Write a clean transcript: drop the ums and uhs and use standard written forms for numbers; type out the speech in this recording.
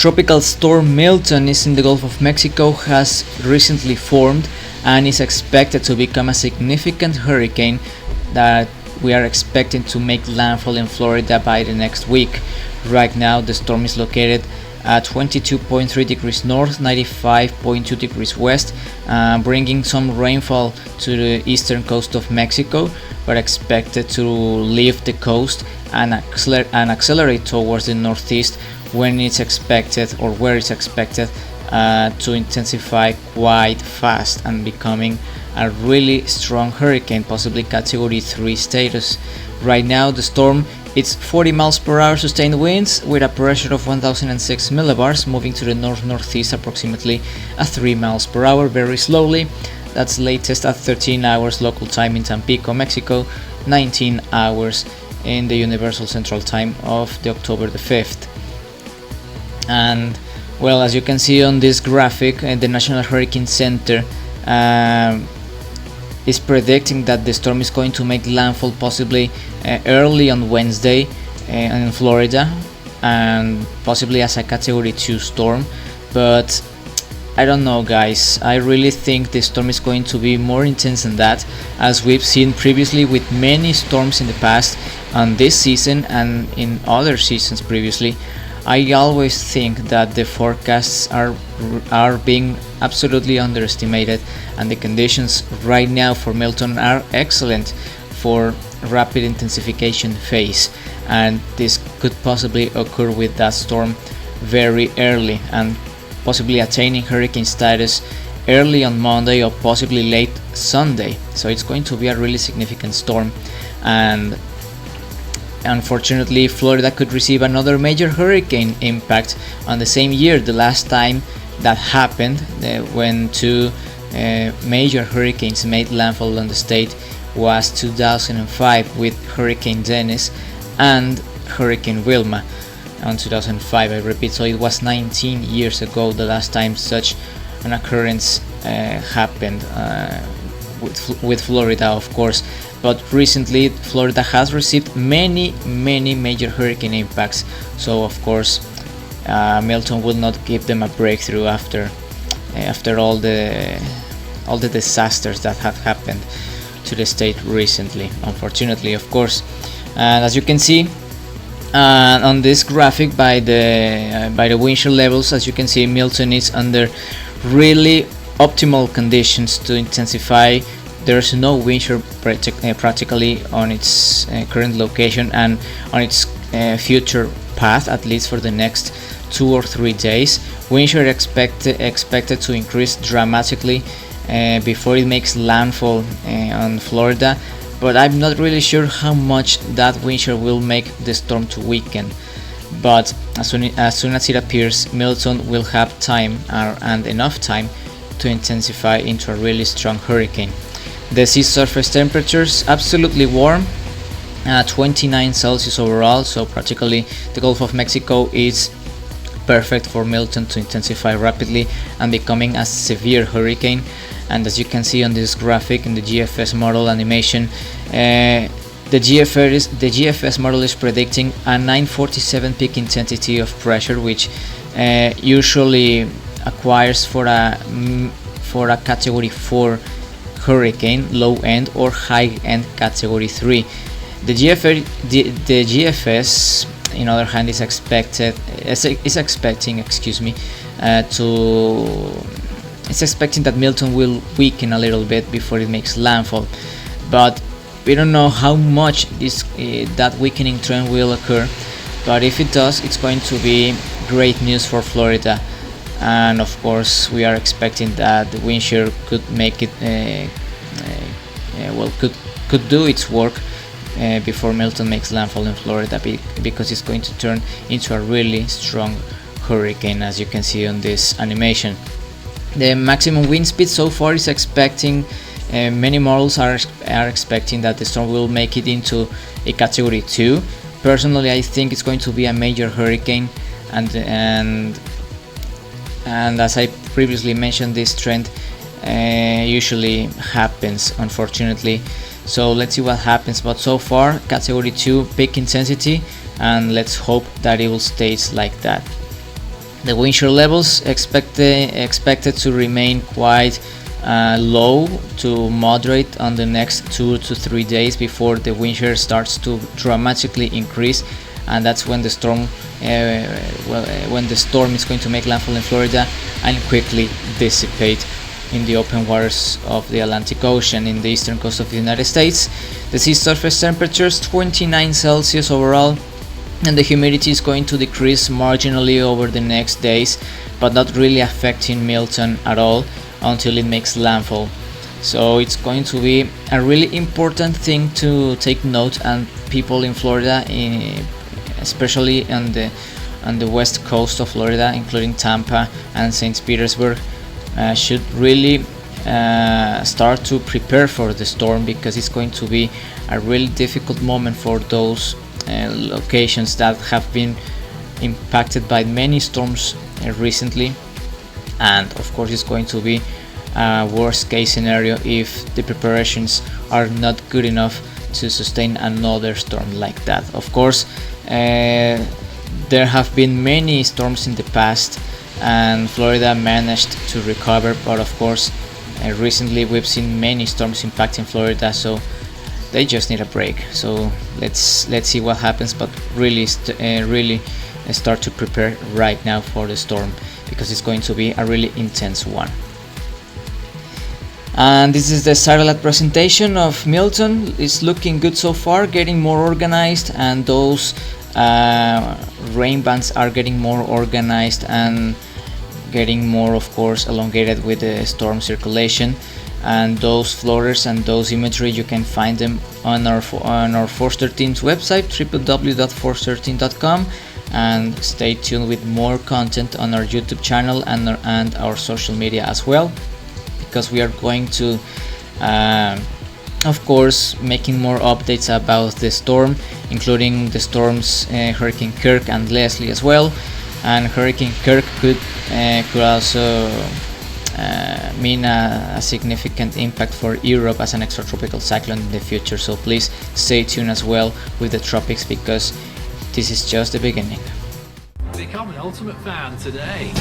Tropical Storm Milton is in the Gulf of Mexico, has recently formed, and is expected to become a significant hurricane that we are expecting to make landfall in Florida by the next week. Right now the storm is located at 22.3 degrees north, 95.2 degrees west, bringing some rainfall to the eastern coast of Mexico, but expected to leave the coast and accelerate towards the northeast when it's expected, or where it's expected to intensify quite fast and becoming a really strong hurricane, possibly category 3 status. Right now the storm, it's 40 miles per hour sustained winds with a pressure of 1006 millibars, moving to the north-northeast approximately at 3 miles per hour very slowly. That's latest at 13 hours local time in Tampico, Mexico, 19 hours in the Universal Central Time of the October the 5th. And well, as you can see on this graphic, the National Hurricane Center is predicting that the storm is going to make landfall possibly early on Wednesday in Florida, and possibly as a category 2 storm. But I don't know, guys, I really think the storm is going to be more intense than that, as we've seen previously with many storms in the past on this season and in other seasons previously. I always think that the forecasts are being absolutely underestimated, and the conditions right now for Milton are excellent for rapid intensification phase, and this could possibly occur with that storm very early and possibly attaining hurricane status early on Monday or possibly late Sunday. So it's going to be a really significant storm, and unfortunately Florida could receive another major hurricane impact on the same year. The last time that happened, when two major hurricanes made landfall on the state, was 2005 with Hurricane Dennis and Hurricane Wilma on 2005, I repeat. So it was 19 years ago the last time such an occurrence happened with Florida, of course. But recently Florida has received many major hurricane impacts, so of course Milton will not give them a breakthrough after all the disasters that have happened to the state recently, unfortunately, of course. And as you can see on this graphic by the wind shear levels, as you can see, Milton is under really optimal conditions to intensify. There's no wind shear practically on its current location and on its future path, at least for the next 2 or 3 days. Wind shear expected to increase dramatically before it makes landfall on Florida, but I'm not really sure how much that wind shear will make the storm to weaken. But as soon as it appears, Milton will have time and enough time to intensify into a really strong hurricane. The sea surface temperatures absolutely warm, 29 Celsius overall, so practically the Gulf of Mexico is perfect for Milton to intensify rapidly and becoming a severe hurricane. And as you can see on this graphic in the GFS model animation, the GFS model is predicting a 947 peak intensity of pressure, which usually acquires for a category 4 hurricane, low end or high end category 3. The GFS, in other hand, is expecting that Milton will weaken a little bit before it makes landfall, but we don't know how much that weakening trend will occur. But if it does, it's going to be great news for Florida, and of course we are expecting that the wind shear could make it could do its work before Milton makes landfall in Florida, because it's going to turn into a really strong hurricane, as you can see on this animation. The maximum wind speed so far is expecting, many models are expecting that the storm will make it into a category 2. Personally, I think it's going to be a major hurricane, and as I previously mentioned, this trend usually happens, unfortunately. So let's see what happens, but so far category 2 peak intensity, and let's hope that it will stay like that. The wind shear levels expected to remain quite low to moderate on the next 2 to 3 days before the wind shear starts to dramatically increase, and that's when the storm when the storm is going to make landfall in Florida and quickly dissipate in the open waters of the Atlantic Ocean in the eastern coast of the United States. The sea surface temperature is 29 Celsius overall, and the humidity is going to decrease marginally over the next days, but not really affecting Milton at all until it makes landfall. So it's going to be a really important thing to take note, and people in Florida, especially on the west coast of Florida, including Tampa and St. Petersburg, should really start to prepare for the storm, because it's going to be a really difficult moment for those locations that have been impacted by many storms recently. And of course it's going to be a worst case scenario if the preparations are not good enough to sustain another storm like that. Of course, there have been many storms in the past and Florida managed to recover, but of course recently we've seen many storms impacting Florida, so they just need a break. So let's see what happens, but really start to prepare right now for the storm, because it's going to be a really intense one. And this is the satellite presentation of Milton. It's looking good so far, getting more organized, and those rain bands are getting more organized and getting more, of course, elongated with the storm circulation. And those floaters and those imagery, you can find them on our Force 13's website, www.force13.com, and stay tuned with more content on our YouTube channel and our social media as well, because we are going to of course making more updates about the storm, including the storms Hurricane Kirk and Leslie as well. And Hurricane Kirk could also mean a significant impact for Europe as an extratropical cyclone in the future, so please stay tuned as well with the tropics, because this is just the beginning. Become an ultimate fan today.